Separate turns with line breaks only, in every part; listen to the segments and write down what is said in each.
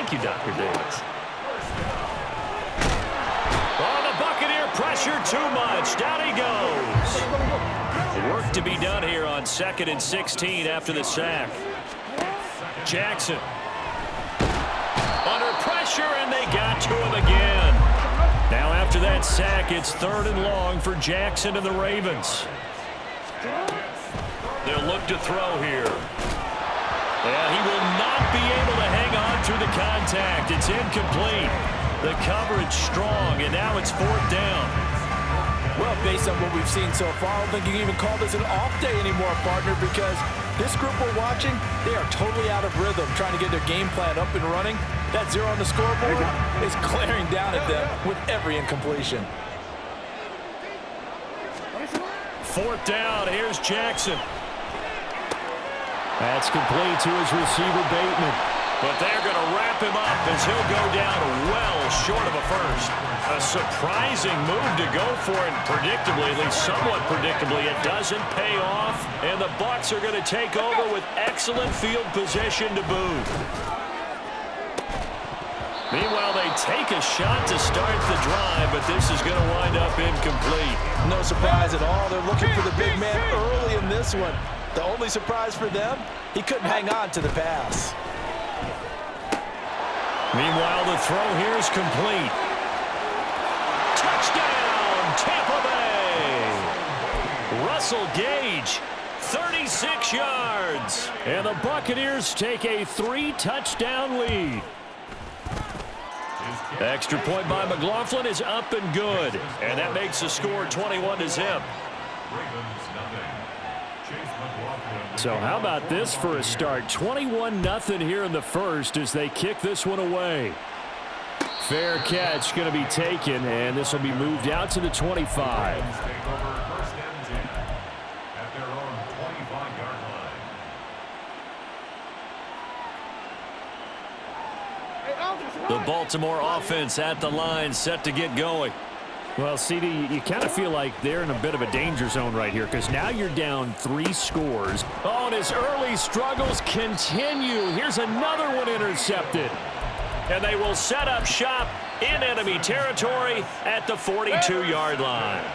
Thank you, Dr. Davis. Oh, the Buccaneer pressure too much. Down he goes. Work to be done here on 2nd and 16 after the sack. Jackson. Under pressure, and they got to him again. Now after that sack, it's 3rd and long for Jackson and the Ravens. They'll look to throw here. Yeah, he will not be able to hang on through the contact. It's incomplete. The coverage strong, and now it's 4th down.
Well, based on what we've seen so far, I don't think you can even call this an off day anymore, partner, because this group we're watching, they are totally out of rhythm, trying to get their game plan up and running. That 0 on the scoreboard is glaring down at them with every incompletion.
4th down, here's Jackson. That's complete to his receiver, Bateman. But they're going to wrap him up as he'll go down well short of a first. A surprising move to go for it, predictably, at least somewhat predictably. It doesn't pay off, and the Bucs are going to take over with excellent field position to boot. Meanwhile, they take a shot to start the drive, but this is going to wind up incomplete.
No surprise at all. They're looking for the big man early in this one. The only surprise for them, he couldn't hang on to the pass.
Meanwhile, the throw here is complete. Touchdown, Tampa Bay! Russell Gage, 36 yards. And the Buccaneers take a 3-touchdown lead. Extra point by McLaughlin is up and good. And that makes the score 21-0. So how about this for a start? 21-0 here in the first as they kick this one away. Fair catch going to be taken, and this will be moved out to the 25. The Baltimore offense at the line, set to get going. Well, CD, you kind of feel like they're in a bit of a danger zone right here because now you're down 3 scores. Oh, and his early struggles continue. Here's another one intercepted. And they will set up shop in enemy territory at the 42-yard line.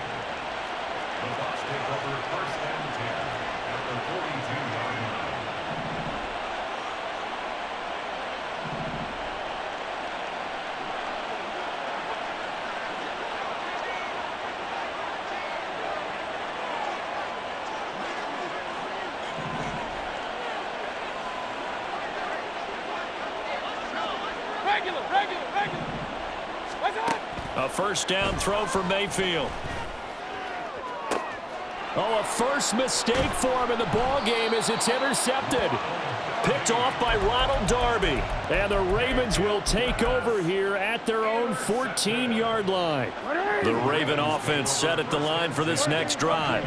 A first down throw for Mayfield. Oh, a first mistake for him in the ball game as it's intercepted. Picked off by Ronald Darby. And the Ravens will take over here at their own 14-yard line. The Raven offense set at the line for this next drive.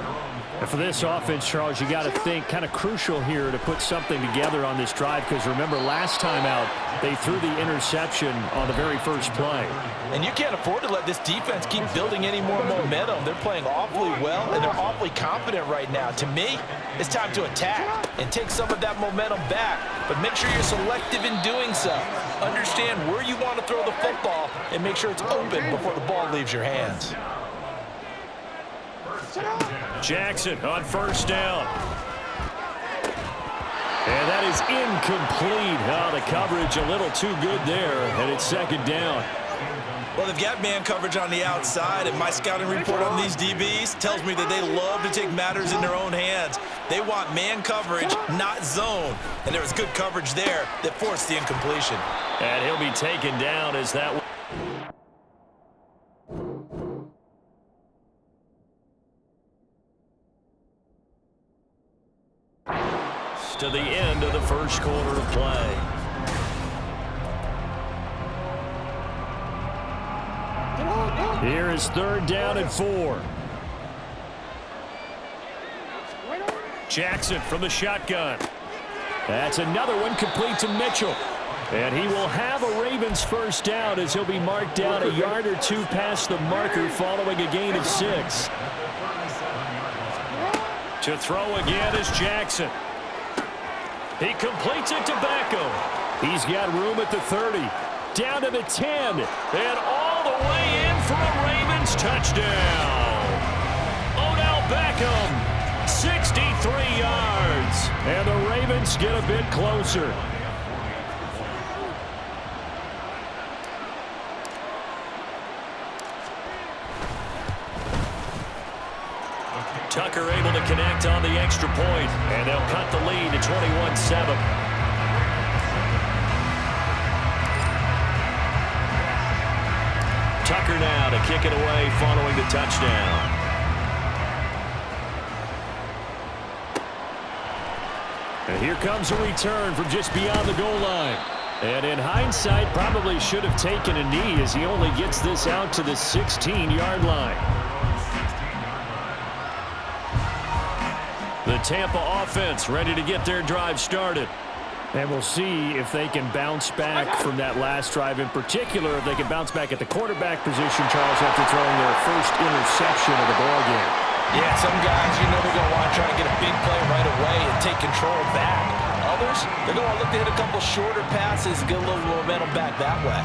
And for this offense, Charles, you got to think kind of crucial here to put something together on this drive because remember last time out they threw the interception on the very first play.
And you can't afford to let this defense keep building any more momentum. They're playing awfully well, and they're awfully confident right now. To me, it's time to attack and take some of that momentum back, but make sure you're selective in doing so. Understand where you want to throw the football and make sure it's open before the ball leaves your hands.
Jackson on first down. And that is incomplete. Oh, the coverage a little too good there, and it's second down.
Well, they've got man coverage on the outside, and my scouting report on these DBs tells me that they love to take matters in their own hands. They want man coverage, not zone. And there was good coverage there that forced the incompletion.
And he'll be taken down as that... to the end of the first quarter of play. Here is third down and 4. Jackson from the shotgun. That's another one complete to Mitchell. And he will have a Ravens first down as he'll be marked down a yard or 2 past the marker following a gain of 6. To throw again is Jackson. He completes it to Beckham. He's got room at the 30. Down to the 10. And all the way in for a Ravens touchdown. Odell Beckham, 63 yards. And the Ravens get a bit closer. Tucker able to connect on the extra point, and they'll cut the lead to 21-7. Tucker now to kick it away following the touchdown. And here comes a return from just beyond the goal line. And in hindsight, probably should have taken a knee as he only gets this out to the 16-yard line. The Tampa offense ready to get their drive started. And we'll see if they can bounce back from that last drive, in particular if they can bounce back at the quarterback position, Charles, after throwing their first interception of the ballgame.
Yeah, some guys, you know, they're going to want to try to get a big play right away and take control back. Others, they're going to look to hit a couple shorter passes, get a little momentum back that way.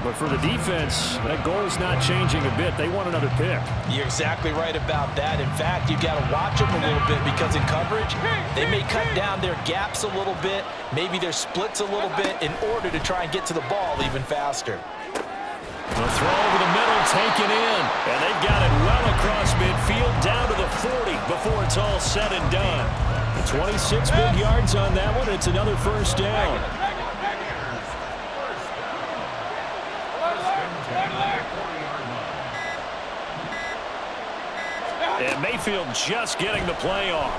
But for the defense, that goal is not changing a bit. They want another pick.
You're exactly right about that. In fact, you've got to watch them a little bit because in coverage, they may cut down their gaps a little bit, maybe their splits a little bit in order to try and get to the ball even faster.
The throw over the middle, taken in. And they've got it well across midfield, down to the 40 before it's all said and done. 26 big yards on that one. It's another first down. And Mayfield just getting the play off.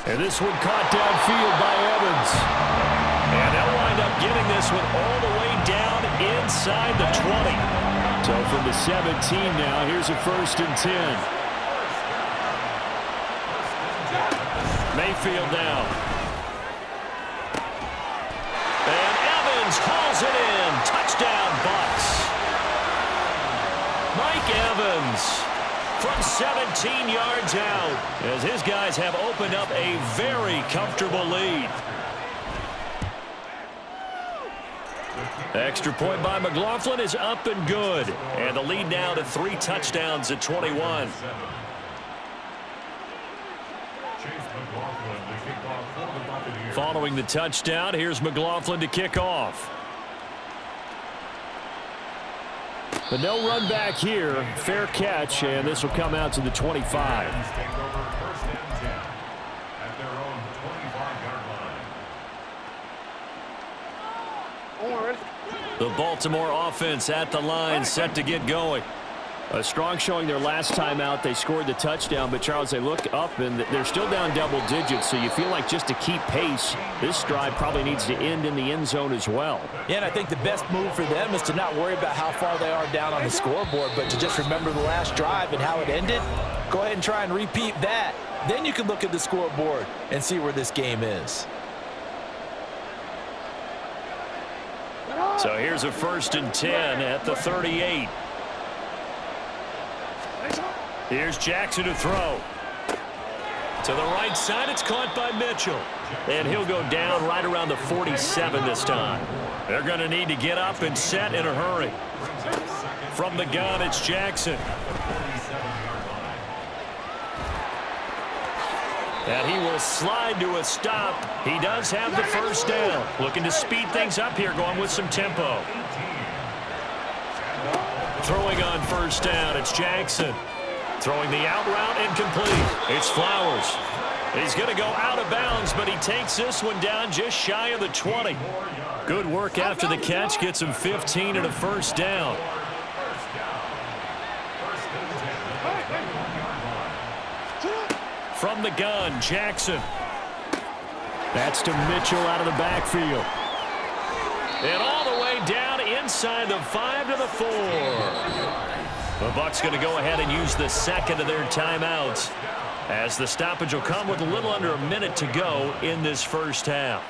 And this one caught downfield by Evans. And they'll wind up getting this one all the way down inside the 20. So from the 17 now, here's a 1st and 10. Mayfield now. And Evans hauls it in. Touchdown, Bucs. Mike Evans from 17 yards out as his guys have opened up a very comfortable lead. Extra point by McLaughlin is up and good. And the lead now to 3 touchdowns at 21. Following the touchdown, here's McLaughlin to kick off. But no run back here. Fair catch, and this will come out to the 25. The Baltimore offense at the line, set to get going. A strong showing their last time out. They scored the touchdown, but Charles, they look up and they're still down double digits, so you feel like just to keep pace, this drive probably needs to end in the end zone as well.
Yeah, and I think the best move for them is to not worry about how far they are down on the scoreboard, but to just remember the last drive and how it ended. Go ahead and try and repeat that. Then you can look at the scoreboard and see where this game is.
So here's a 1st and 10 at the 38. Here's Jackson to throw. To the right side, it's caught by Mitchell. And he'll go down right around the 47 this time. They're going to need to get up and set in a hurry. From the gun, it's Jackson. And he will slide to a stop. He does have the first down. Looking to speed things up here, going with some tempo. Throwing on first down, it's Jackson. Throwing the out route, incomplete. It's Flowers. He's going to go out of bounds, but he takes this one down just shy of the 20. Good work after the catch. Gets him 15 and a first down. From the gun, Jackson. That's to Mitchell out of the backfield. And all the way down inside the 5 to the 4. The Bucs going to go ahead and use the second of their timeouts as the stoppage will come with a little under a minute to go in this first half.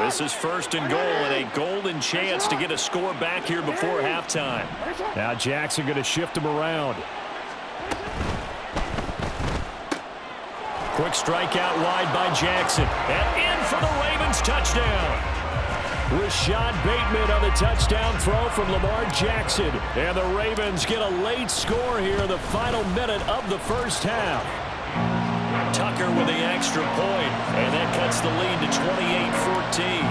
This is 1st and goal and a golden chance to get a score back here before halftime. Now Jackson going to shift him around. strike out wide by Jackson. And in for the Ravens touchdown. Rashad Bateman on the touchdown throw from Lamar Jackson. And the Ravens get a late score here in the final minute of the first half. Tucker with the extra point, and that cuts the lead to 28-14.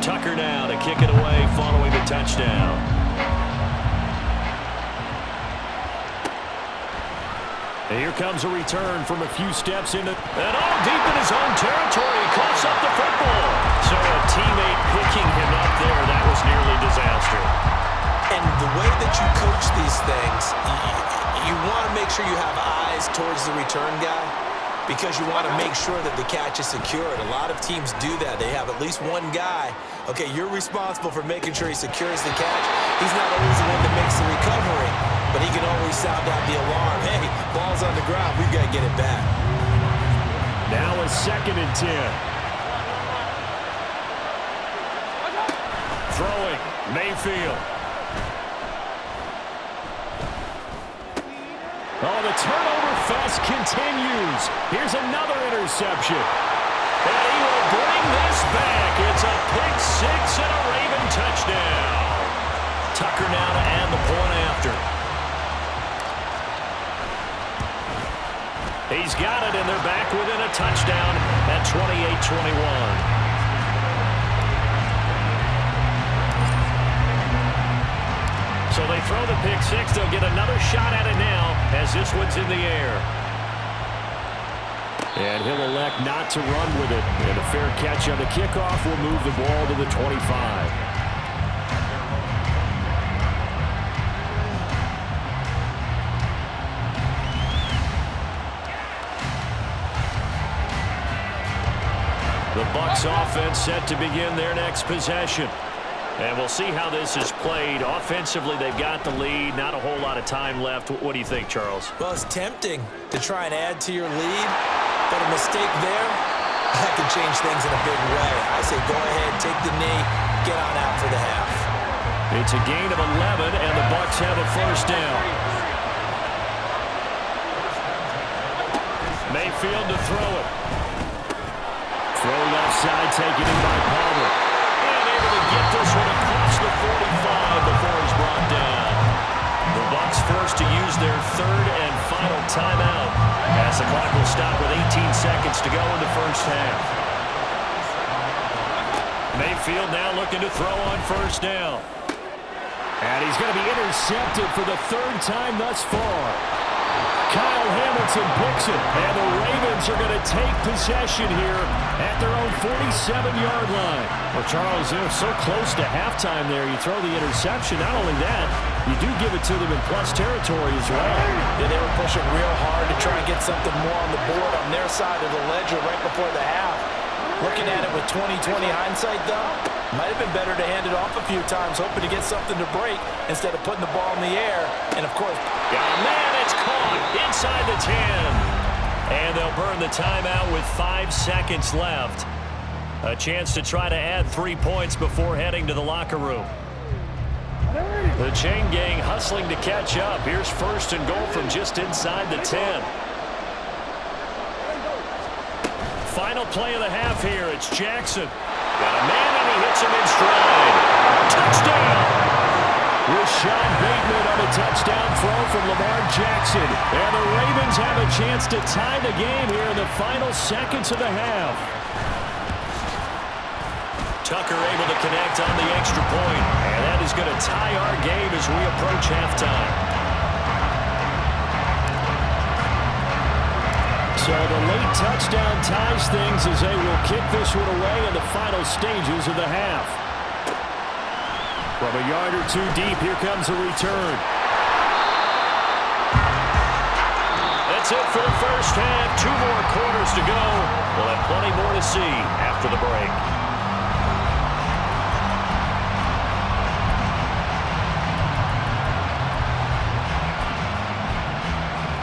Tucker now to kick it away following the touchdown. And here comes a return from a few steps into, and all deep in his own territory. He coughs up the football. So a teammate picking him up there, that was nearly disaster.
And the way that you coach these things, you want to make sure you have eyes towards the return guy because you want to make sure that the catch is secured. A lot of teams do that. They have at least one guy. Okay, you're responsible for making sure he secures the catch. He's not always the one that makes the recovery, but he can always sound out the alarm. Hey, ball's on the ground. We've got to get it back.
Now a 2nd and 10. Throwing, Mayfield. Oh, the turnover fest continues. Here's another interception. And he will bring this back. It's a pick six and a Raven touchdown. Tucker now to add the point after. He's got it, and they're back within a touchdown at 28-21. So they throw the pick six. They'll get another shot at it now as this one's in the air. And he'll elect not to run with it. And a fair catch on the kickoff will move the ball to the 25. The Bucs offense set to begin their next possession. And we'll see how this is played. Offensively, they've got the lead. Not a whole lot of time left. What do you think, Charles?
Well, it's tempting to try and add to your lead, but a mistake there, that can change things in a big way. I say go ahead, take the knee, get on out for the half.
It's a gain of 11, and the Bucs have a first down. Mayfield to throw it. Throw left side, taken in by Palmer. Get this one across the 45 before he's brought down. The Bucs forced to use their third and final timeout as the clock will stop with 18 seconds to go in the first half. Mayfield now looking to throw on first down. And he's going to be intercepted for the third time thus far. Kyle Hamilton picks it, and the Ravens are going to take possession here at their own 47-yard line. Well, Charles, they're so close to halftime there. You throw the interception. Not only that, you do give it to them in plus territory as well.
Yeah, they were pushing real hard to try and get something more on the board on their side of the ledger right before the half. Looking at it with 20/20 hindsight, though, might have been better to hand it off a few times, hoping to get something to break instead of putting the ball in the air. And, of course,
man, it's caught inside the 10. And they'll burn the timeout with 5 seconds left. A chance to try to add 3 points before heading to the locker room. The chain gang hustling to catch up. Here's first and goal from just inside the 10. Final play of the half here. It's Jackson. Got a man, and he hits him in stride. Touchdown! Rashad Bateman on a touchdown throw from Lamar Jackson. And the Ravens have a chance to tie the game here in the final seconds of the half. Tucker able to connect on the extra point. And that is going to tie our game as we approach halftime. So the late touchdown ties things as they will kick this one away in the final stages of the half. From a yard or two deep, here comes a return. That's it for the first half. 2 more quarters to go. We'll have plenty more to see after the break.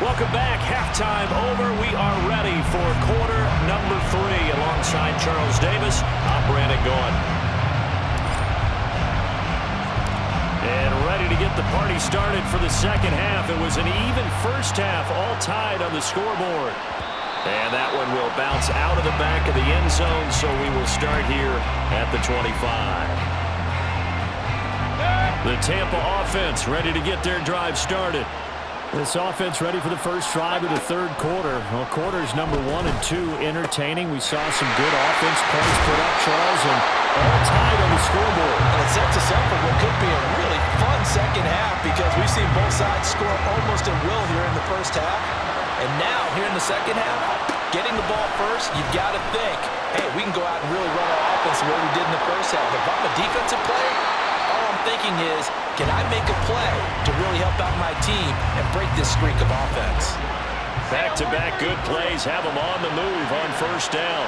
Welcome back. Halftime over. We are ready for quarter number 3. Alongside Charles Davis, I'm Brandon Gaughan. And ready to get the party started for the second half. It was an even first half, all tied on the scoreboard. And that one will bounce out of the back of the end zone, so we will start here at the 25. The Tampa offense ready to get their drive started. This offense ready for the first drive of the third quarter. Well, quarters number 1 and 2 entertaining. We saw some good offense points put up, Charles, and all tied on the scoreboard.
And it sets us up for what could be a really fun second half because we've seen both sides score almost at will here in the first half. And now, here in the second half, getting the ball first, you've got to think, hey, we can go out and really run our offense the way we did in the first half. If I'm a defensive player, all I'm thinking is, can I make a play to really help out my team and break this streak of offense?
Back-to-back good plays have them on the move on first down.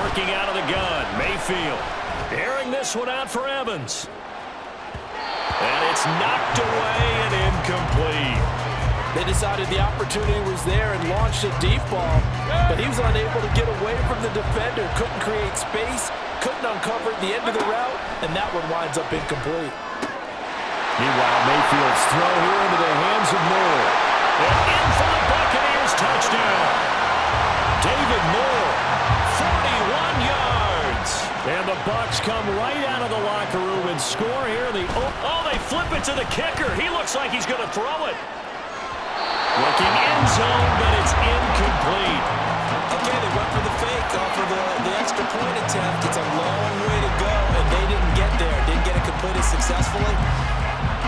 Working out of the gun, Mayfield. Airing this one out for Evans. And it's knocked away and incomplete.
They decided the opportunity was there and launched a deep ball, but he was unable to get away from the defender, couldn't create space, couldn't uncover the end of the route, and that one winds up incomplete.
Meanwhile, Mayfield's throw here into the hands of Moore. And in for the Buccaneers touchdown. David Moore, 41 yards. And the Bucs come right out of the locker room and score here. They flip it to the kicker. He looks like he's going to throw it. Looking end zone, but it's incomplete.
Okay, they went for the fake off of the extra point attempt. It's a long way to go, and they didn't get there. Didn't get it completed successfully.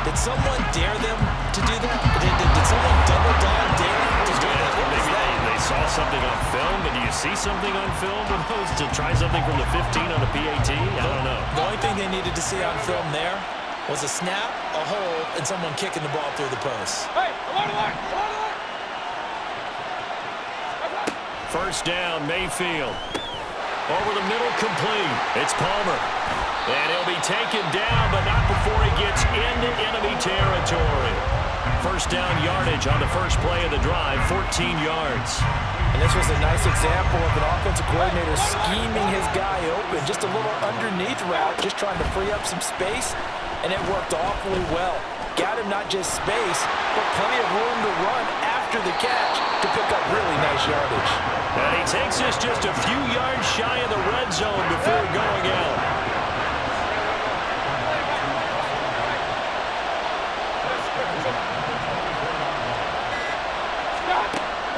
Did someone dare them to do that? Did someone double dog dare them to do that?
Maybe they saw something on film, but do you see something on film with those to try something from the 15 on a PAT? I don't know.
The only thing they needed to see on film there was a snap, a hold, and someone kicking the ball through the post.
Hey, come on,
First down, Mayfield. Over the middle, complete. It's Palmer. And he'll be taken down, but not before he gets into enemy territory. First down yardage on the first play of the drive, 14 yards.
And this was a nice example of an offensive coordinator scheming his guy open. Just a little underneath route, just trying to free up some space, and it worked awfully well. Got him not just space, but plenty of room to run after the catch to pick up really nice yardage.
And he takes this just a few yards shy of the red zone before going out.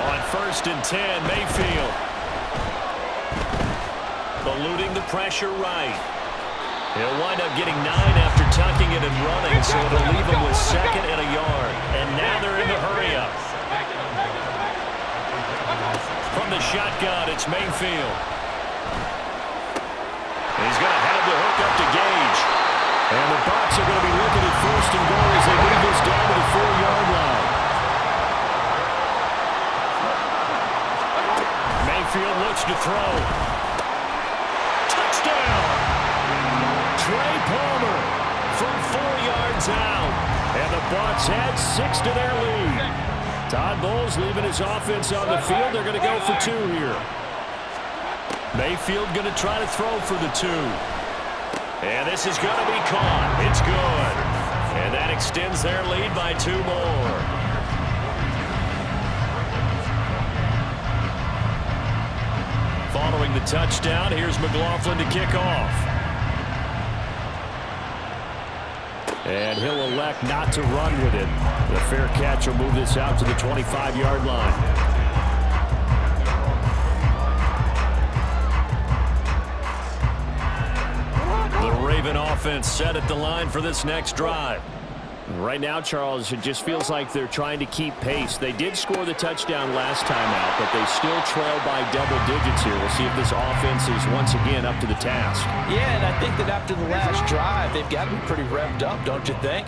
On first and 10, Mayfield. Eluding the pressure right. He'll wind up getting 9 after tucking it and running, so it'll leave him with second and a yard. And now they're in the hurry-up. From the shotgun, it's Mayfield. He's going to have the hook up to Gage. And the Bucs are going to be looking at first and goal as they move this down to the 4-yard line. Mayfield looks to throw. Touchdown! Trey Palmer from 4 yards out. And the Bucs add 6 to their lead. Todd Bowles leaving his offense on the field. They're going to go for 2 here. Mayfield going to try to throw for the 2. And this is going to be caught. It's good. And that extends their lead by 2 more. Following the touchdown, here's McLaughlin to kick off. And he'll elect not to run with it. The fair catch will move this out to the 25-yard line. The Raven offense set at the line for this next drive. Right now, Charles, it just feels like they're trying to keep pace. They did score the touchdown last time out, but they still trail by double digits here. We'll see if this offense is once again up to the task.
Yeah, and I think that after the last drive, they've got to be pretty revved up, don't you think?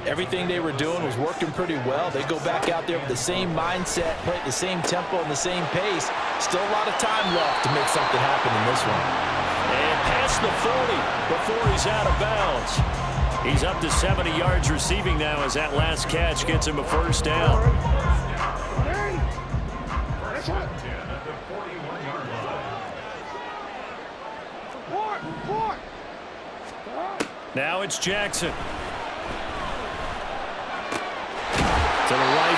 Everything they were doing was working pretty well. They go back out there with the same mindset, play at the same tempo and the same pace. Still a lot of time left to make something happen in this one.
And past the 40 before he's out of bounds. He's up to 70 yards receiving now as that last catch gets him a first down. Now it's Jackson.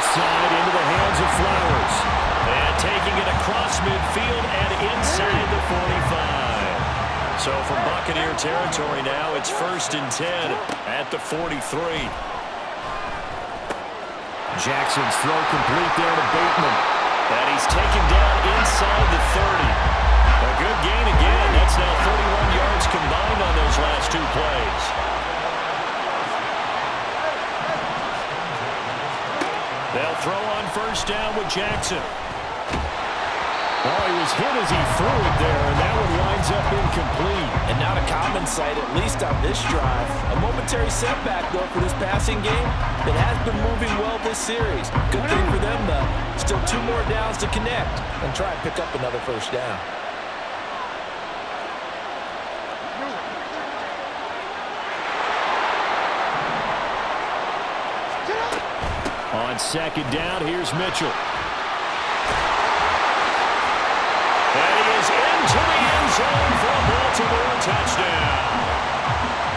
right side into the hands of Flowers. And taking it across midfield and inside the 45. So from Buccaneer territory now, it's 1st and 10 at the 43. Jackson's throw complete there to Bateman. And he's taken down inside the 30. A good gain again. That's now 41 yards combined on those last 2 plays. They'll throw on 1st down with Jackson. Oh, he was hit as he threw it there, and that one winds up incomplete.
And not a common sight, at least on this drive. A momentary setback, though, for this passing game that has been moving well this series. Good thing for them, though. Still 2 more downs to connect and try and pick up another 1st down.
On 2nd down, here's Mitchell. And he is into the end zone for a Baltimore touchdown.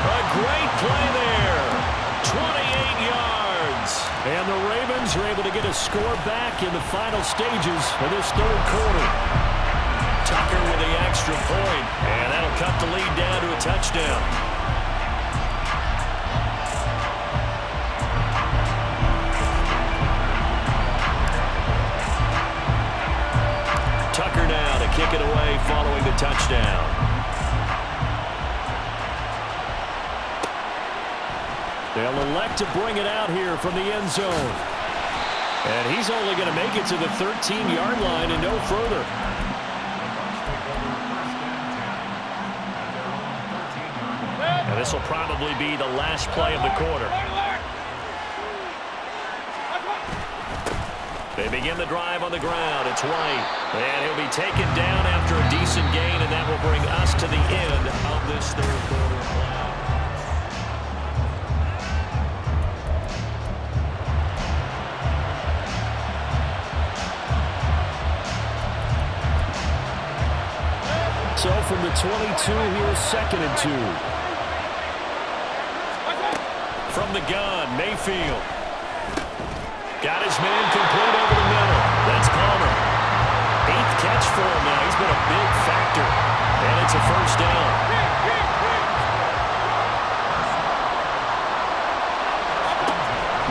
A great play there. 28 yards. And the Ravens are able to get a score back in the final stages of this 3rd quarter. Tucker with the extra point, and that'll cut the lead down to a touchdown. Tucker now to kick it away following the touchdown. They'll elect to bring it out here from the end zone. And he's only going to make it to the 13-yard line and no further. And this will probably be the last play of the quarter. They begin the drive on the ground. It's White. And he'll be taken down after a decent gain, and that will bring us to the end of this 3rd quarter play. So from the 22, here's 2nd and 2. From the gun, Mayfield. Got his man complete over the middle. That's Palmer. 8th catch for him now. He's been a big factor. And it's a 1st down.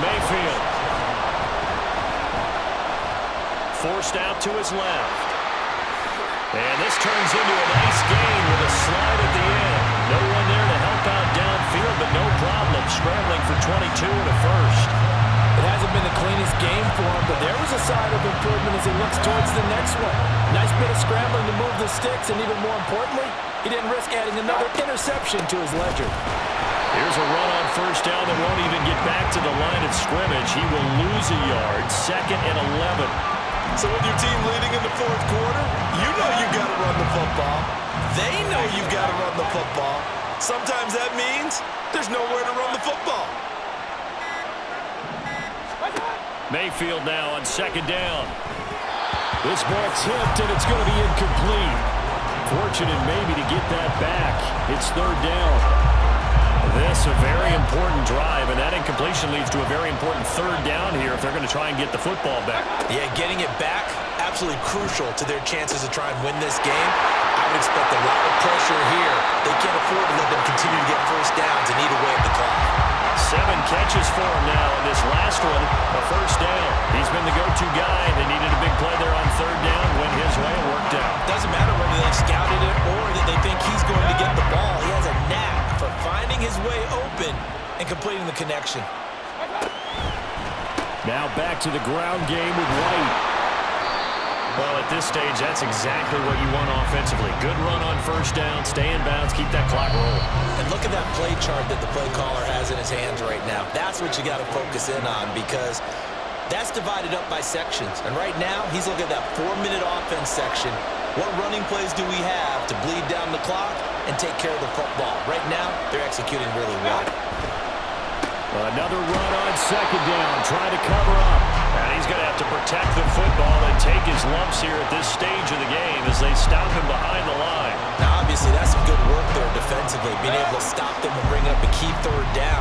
Mayfield. Forced out to his left. And this turns into a nice gain with a slide at the end. No one there to help out downfield, but no problem. Scrambling for 22 and a 1st.
It hasn't been the cleanest game for him, but there was a sign of improvement as he looks towards the next one. Nice bit of scrambling to move the sticks, and even more importantly, he didn't risk adding another interception to his ledger.
Here's a run on 1st down that won't even get back to the line of scrimmage. He will lose a yard. 2nd and 11.
So with your team leading in the 4th quarter, you know you've got to run the football. They know you've got to run the football. Sometimes that means there's nowhere to run the football.
Mayfield now on 2nd down. This ball tipped, and it's going to be incomplete. Fortunate maybe to get that back. It's 3rd down. This a very important drive, and that incompletion leads to a very important 3rd down here if they're going to try and get the football back.
Yeah, getting it back, absolutely crucial to their chances to try and win this game. I would expect a lot of pressure here. They can't afford to let them continue to get 1st downs and eat away at the clock.
7 catches for him now, and this last one, a 1st down. He's been the go-to guy. They needed a big play there on 3rd down. Went his way and worked out.
Doesn't matter whether they've scouted it or that they think he's going to get the ball. He has a knack for finding his way open and completing the connection.
Now back to the ground game with White. Well, at this stage, that's exactly what you want offensively. Good run on 1st down, stay in bounds, keep that clock rolling.
And look at that play chart that the play caller has in his hands right now. That's what you got to focus in on because that's divided up by sections. And right now, he's looking at that 4-minute offense section. What running plays do we have to bleed down the clock and take care of the football? Right now, they're executing really well.
Another run on 2nd down, trying to cover up. And he's going to have to protect the football and take his lumps here at this stage of the game as they stop him behind the line.
Now, obviously, that's some good work there defensively, being able to stop them and bring up a key 3rd down.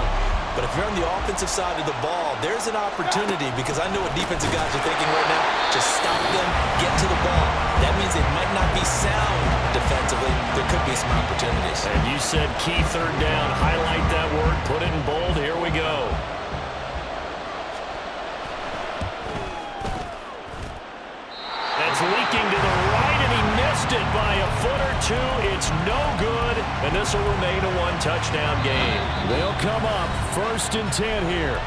But if you're on the offensive side of the ball, there's an opportunity, because I know what defensive guys are thinking right now. Just stop them, get to the ball. That means they might not be sound defensively. There could be some opportunities.
And you said key third down. Highlight that word, put it in bold. Here we go. That's leaking to the right, and he missed it by a foot or two. It's no good, and this will remain a one-touchdown game. They'll come up 1st and 10 here.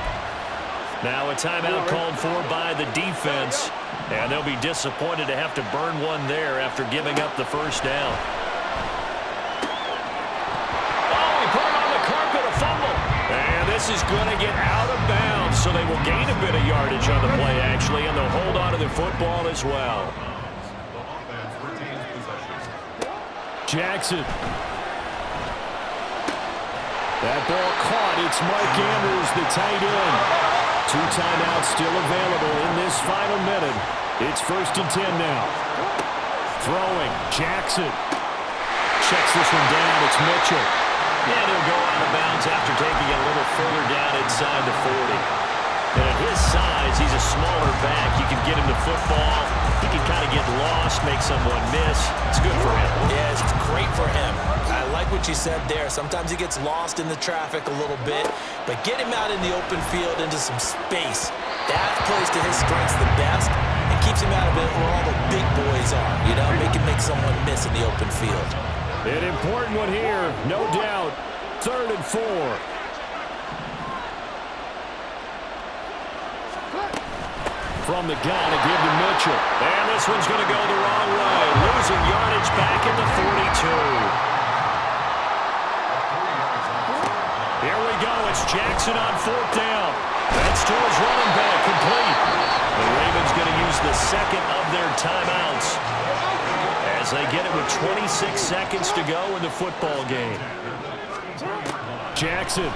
Now a timeout called for by the defense, and they'll be disappointed to have to burn one there after giving up the first down. Oh, he put it on the carpet, a fumble. And this is going to get out of bounds, so they will gain a bit of yardage on the play, actually, and they'll hold on to the football as well. Jackson. That ball caught. It's Mike Andrews, the tight end. 2 timeouts still available in this final minute. It's 1st and 10 now. Throwing. Jackson. Checks this one down. It's Mitchell. And he'll go out of bounds after taking it a little further down inside the 40. And at his size, he's a smaller back. You can get him to football. He can kind of get lost, make someone miss. It's good for him.
Yeah, it's great for him. I like what you said there. Sometimes he gets lost in the traffic a little bit, but get him out in the open field into some space. That plays to his strengths the best and keeps him out of it where all the big boys are. You know, make someone miss in the open field.
An important one here, no doubt. 3rd and 4. From the gun, to give to Mitchell. And this one's going to go the wrong way. Losing yardage back at the 42. Here we go. It's Jackson on 4th down. That's to his running back, complete. The Ravens going to use the second of their timeouts as they get it with 26 seconds to go in the football game. Jackson.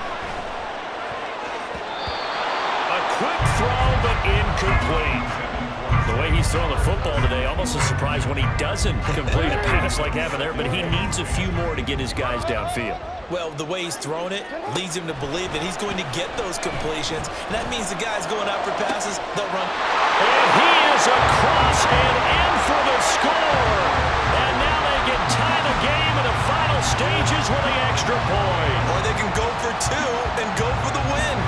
Quick throw, but incomplete. The way he's throwing the football today, almost a surprise when he doesn't complete a pass like happened there, but he needs a few more to get his guys downfield.
Well, the way he's thrown it leads him to believe that he's going to get those completions, and that means the guys going out for passes, they'll run.
And he is across and in for the score. And now they can tie the game in the final stages with the extra point.
Or they can go for 2 and go for the win.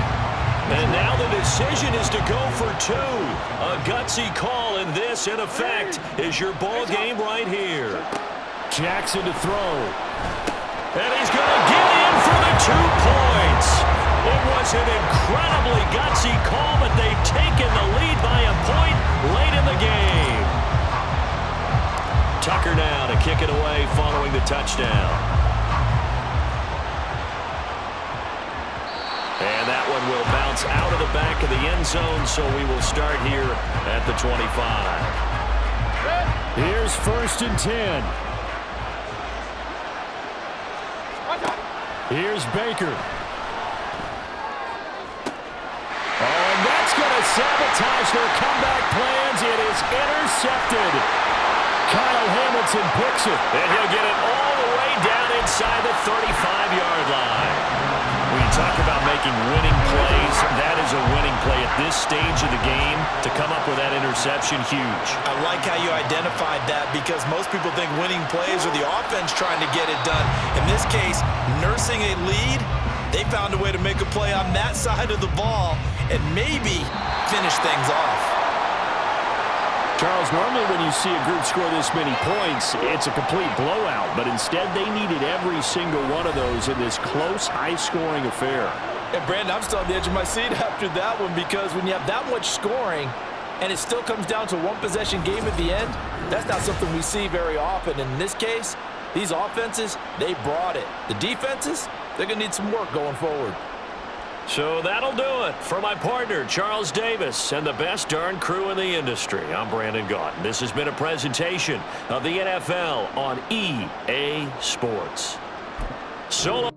And now the decision is to go for 2. A gutsy call, and this, in effect, is your ball game right here. Jackson to throw. And he's going to get in for the 2 points. It was an incredibly gutsy call, but they've taken the lead by a point late in the game. Tucker now to kick it away following the touchdown. And that one will bounce out of the back of the end zone, so we will start here at the 25. Here's 1st and 10. Here's Baker. Oh, and that's going to sabotage their comeback plans. It is intercepted. Kyle Hamilton picks it, and he'll get it all the way down inside the 35-yard line. When you talk about making winning plays, that is a winning play at this stage of the game. To come up with that interception, huge.
I like how you identified that, because most people think winning plays are the offense trying to get it done. In this case, nursing a lead, they found a way to make a play on that side of the ball and maybe finish things off.
Charles, normally when you see a group score this many points, it's a complete blowout. But instead, they needed every single one of those in this close, high-scoring affair.
And, Brandon, I'm still on the edge of my seat after that one, because when you have that much scoring and it still comes down to one-possession game at the end, that's not something we see very often. And in this case, these offenses, they brought it. The defenses, they're going to need some work going forward.
So that'll do it for my partner, Charles Davis, and the best darn crew in the industry. I'm Brandon Gaudin. This has been a presentation of the NFL on EA Sports. So